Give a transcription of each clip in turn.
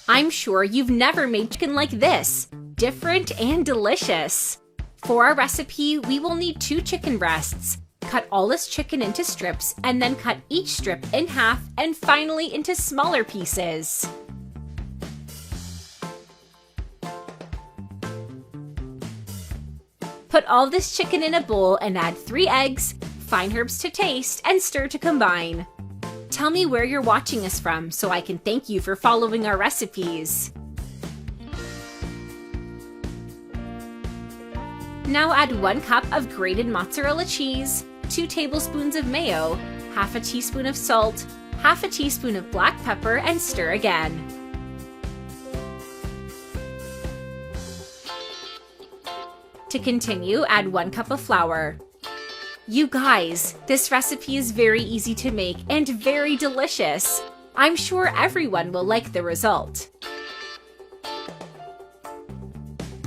I'm sure you've never made chicken like this, different and delicious. For our recipe, we will need 2 chicken breasts. Cut all this chicken into strips and then cut each strip in half and finally into smaller pieces. Put all this chicken in a bowl and add 3 eggs, fine herbs to taste, and stir to combine. Tell me where you're watching us from so I can thank you for following our recipes. Now add 1 cup of grated mozzarella cheese, 2 tablespoons of mayo, half a teaspoon of salt, half a teaspoon of black pepper, and stir again. To continue, add 1 cup of flour. You guys, this recipe is very easy to make and very delicious. I'm sure everyone will like the result.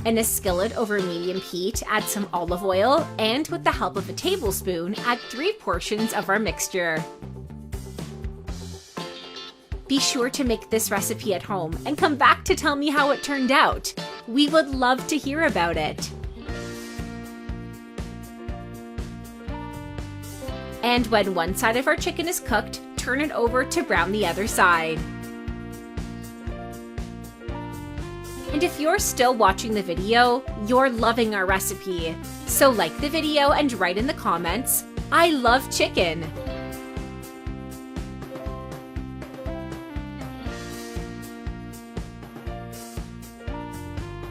In a skillet over medium heat, add some olive oil and with the help of a tablespoon, add 3 portions of our mixture. Be sure to make this recipe at home and come back to tell me how it turned out. We would love to hear about it. And when one side of our chicken is cooked, turn it over to brown the other side. And if you're still watching the video, you're loving our recipe. So like the video and write in the comments, "I love chicken."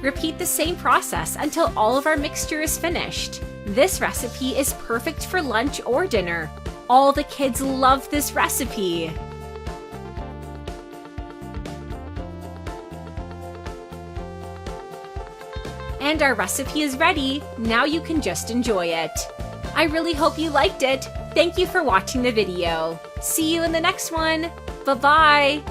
Repeat the same process until all of our mixture is finished. This recipe is perfect for lunch or dinner. All the kids love this recipe. And our recipe is ready. Now you can just enjoy it. I really hope you liked it. Thank you for watching the video. See you in the next one. Bye-bye.